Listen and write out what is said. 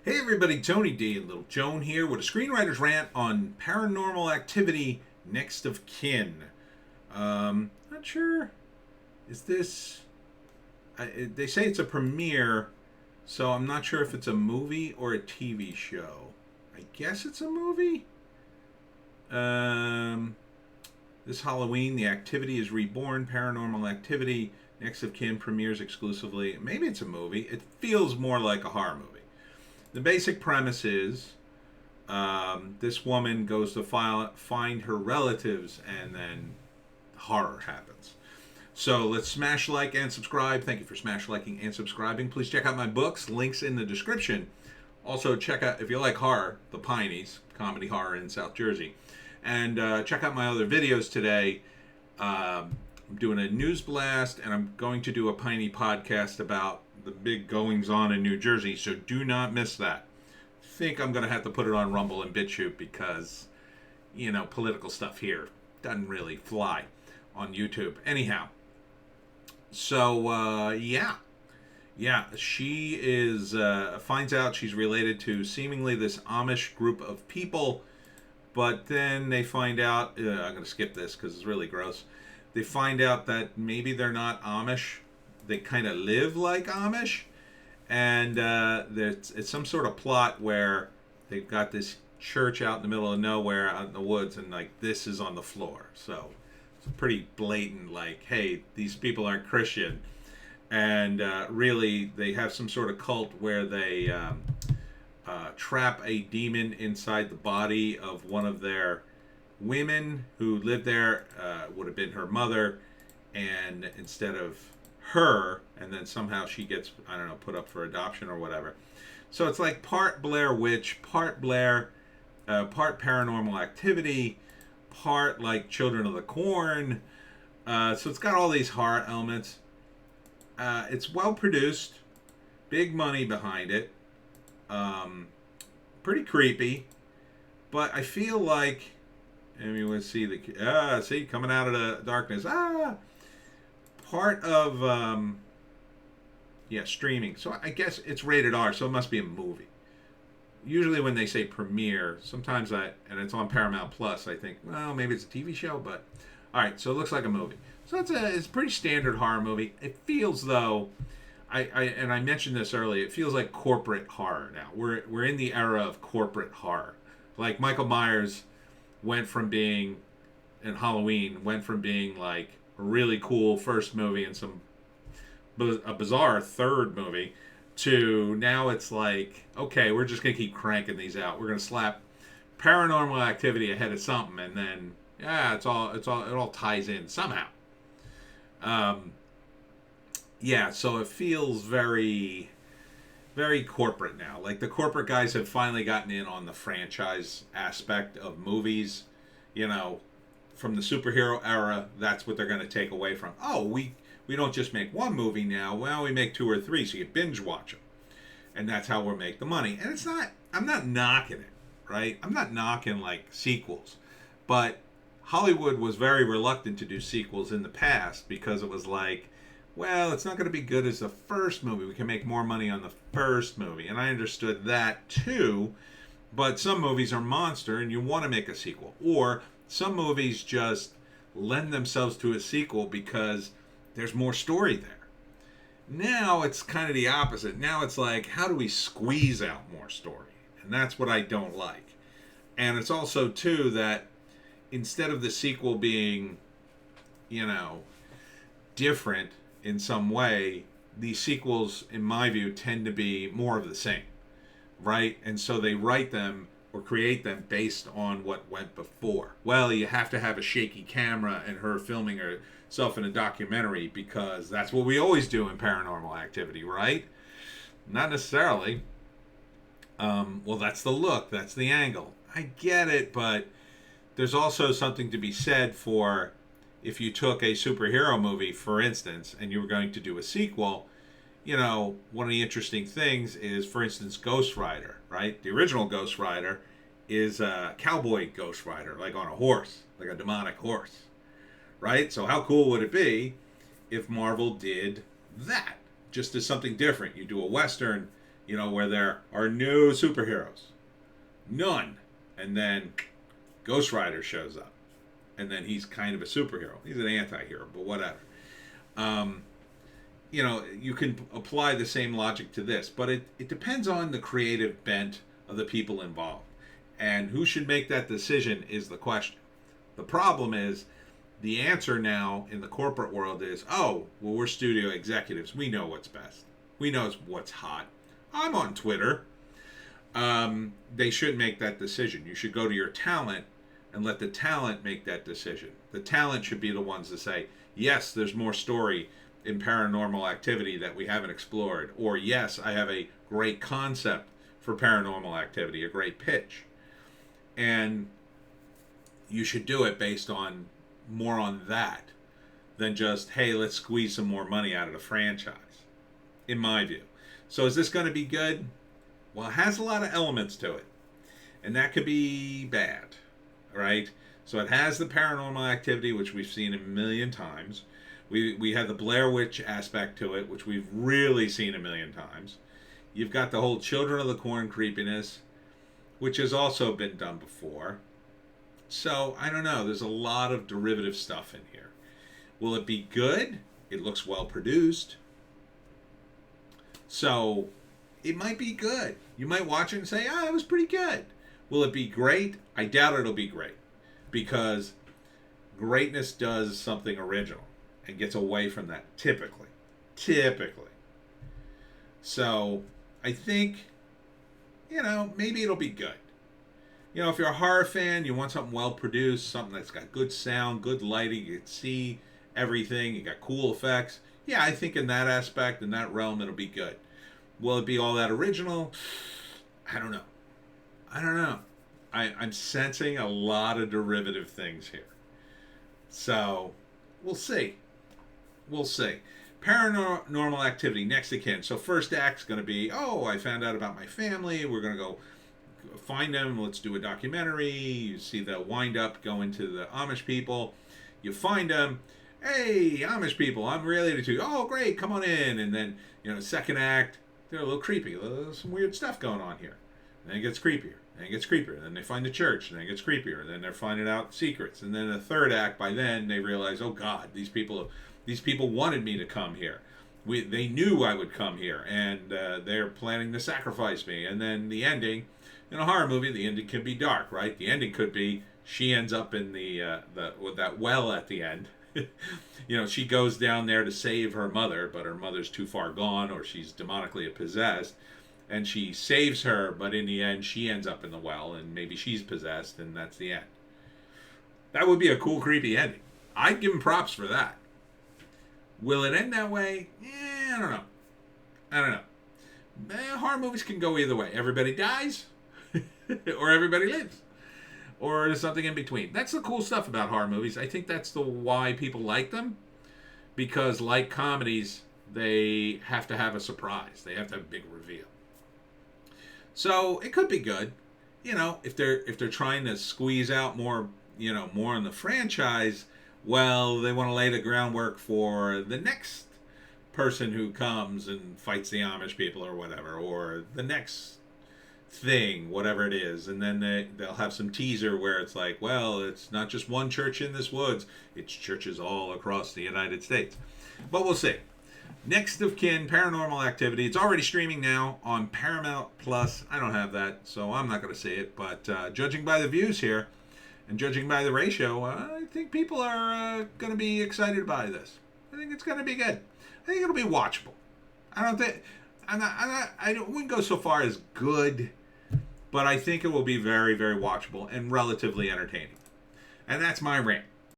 Hey everybody, Tony D and Little Joan here with a Screenwriter's Rant on Paranormal Activity Next of Kin. Not sure, is this... they say it's a premiere, so I'm not sure if it's a movie or a TV show. I guess it's a movie? This Halloween, The Activity is Reborn, Paranormal Activity Next of Kin premieres exclusively. Maybe it's a movie. It feels more like a horror movie. The basic premise is this woman goes to find her relatives, and then horror happens. So let's smash like and subscribe. Thank you for smash liking and subscribing. Please check out my books. Links in the description. Also check out, if you like horror, the Pineys, comedy horror in South Jersey. And check out my other videos today. I'm doing a news blast, and I'm going to do a Piney podcast about the big goings on in New Jersey, so do not miss that. I think I'm going to have to put it on Rumble and Bitchute because, political stuff here doesn't really fly on YouTube. Anyhow, so, she is, finds out she's related to seemingly this Amish group of people, but then they find out, I'm going to skip this because it's really gross. They find out that maybe they're not Amish. They kind of live like Amish, and it's some sort of plot where they've got this church out in the middle of nowhere, out in the woods, and like this is on the floor. So it's pretty blatant, like, hey, these people aren't Christian, and really they have some sort of cult where they trap a demon inside the body of one of their women who lived there, would have been her mother, and instead of her, and then somehow she gets, put up for adoption or whatever. So it's like part Blair Witch, part Paranormal Activity, part like Children of the Corn. So it's got all these horror elements. It's well produced, big money behind it, pretty creepy, but I feel like, let's see coming out of the darkness. Part of streaming. So I guess it's rated R, so it must be a movie. Usually when they say premiere, sometimes and it's on Paramount Plus, I think, well, maybe it's a TV show, but all right, so it looks like a movie. So it's a pretty standard horror movie. It feels though, I mentioned this earlier, it feels like corporate horror now. We're in the era of corporate horror. Like Michael Myers went from being like a really cool first movie and a bizarre third movie to now it's like, okay, we're just gonna keep cranking these out. We're gonna slap Paranormal Activity ahead of something, and then it all ties in somehow. So it feels very, very corporate now. Like the corporate guys have finally gotten in on the franchise aspect of movies. From the superhero era, that's what they're going to take away from. Oh, we don't just make one movie now. Well, we make 2 or 3, so you binge watch them. And that's how we'll make the money. And I'm not knocking it, right? I'm not knocking, like, sequels. But Hollywood was very reluctant to do sequels in the past because it was like, well, it's not going to be good as the first movie. We can make more money on the first movie. And I understood that, too. But some movies are monster, and you want to make a sequel. Or some movies just lend themselves to a sequel because there's more story there. Now it's kind of the opposite. Now it's like, how do we squeeze out more story? And that's what I don't like. And it's also, too, that instead of the sequel being, different in some way, these sequels, in my view, tend to be more of the same, right? And so they write them or create them based on what went before. Well, you have to have a shaky camera and her filming herself in a documentary because that's what we always do in Paranormal Activity, right? Not necessarily. Well, that's the look, that's the angle. I get it, but there's also something to be said for if you took a superhero movie, for instance, and you were going to do a sequel. One of the interesting things is, for instance, Ghost Rider, right? The original Ghost Rider is a cowboy Ghost Rider, like on a horse, like a demonic horse, right? So how cool would it be if Marvel did that, just as something different? You do a Western, where there are no superheroes. None. And then Ghost Rider shows up. And then he's kind of a superhero. He's an anti-hero, but whatever. You can apply the same logic to this, but it depends on the creative bent of the people involved. And who should make that decision is the question. The problem is, the answer now in the corporate world is, oh, well, we're studio executives. We know what's best. We know what's hot. I'm on Twitter. They should make that decision. You should go to your talent and let the talent make that decision. The talent should be the ones to say, yes, there's more story in Paranormal Activity that we haven't explored. Or, yes, I have a great concept for Paranormal Activity, a great pitch. And you should do it based on more on that than just, hey, let's squeeze some more money out of the franchise, in my view. So is this going to be good? Well, it has a lot of elements to it. And that could be bad, right? So it has the Paranormal Activity, which we've seen a million times. We have the Blair Witch aspect to it, which we've really seen a million times. You've got the whole Children of the Corn creepiness, which has also been done before. So, I don't know. There's a lot of derivative stuff in here. Will it be good? It looks well produced. So, it might be good. You might watch it and say, it was pretty good. Will it be great? I doubt it'll be great. Because greatness does something original and gets away from that, typically. So, I think, maybe it'll be good. If you're a horror fan, you want something well produced, something that's got good sound, good lighting, you can see everything, you got cool effects. Yeah, I think in that aspect, in that realm, it'll be good. Will it be all that original? I don't know. I'm sensing a lot of derivative things here. So, we'll see. Paranormal Activity, Next of Kin. So first act's going to be, I found out about my family. We're going to go find them. Let's do a documentary. You see the wind up going to the Amish people. You find them. Hey, Amish people, I'm related to you. Oh, great, come on in. And then, second act, they're a little creepy. There's some weird stuff going on here. And then it gets creepier. Then they find the church. And then it gets creepier. And then they're finding out secrets. And then the third act, by then, they realize, oh, God, these people wanted me to come here. They knew I would come here. And they're planning to sacrifice me. And then the ending, in a horror movie, the ending can be dark, right? The ending could be she ends up in with that well at the end. She goes down there to save her mother, but her mother's too far gone, or she's demonically possessed, and she saves her, but in the end, she ends up in the well, and maybe she's possessed, and that's the end. That would be a cool, creepy ending. I'd give him props for that. Will it end that way? I don't know. Horror movies can go either way. Everybody dies, or everybody lives. Or there's something in between. That's the cool stuff about horror movies. I think that's why people like them. Because like comedies, they have to have a surprise. They have to have a big reveal. So it could be good. If they're trying to squeeze out more in the franchise, well, they want to lay the groundwork for the next person who comes and fights the Amish people or whatever, or the next thing, whatever it is, and then they'll have some teaser where it's like, well, it's not just one church in this woods, it's churches all across the United States. But we'll see. Next of Kin, Paranormal Activity. It's already streaming now on Paramount Plus. I don't have that, so I'm not going to say it, but judging by the views here and judging by the ratio, I think people are going to be excited by this. I think it's going to be good. I think it'll be watchable. I wouldn't go so far as good, but I think it will be very, very watchable and relatively entertaining. And that's my rant.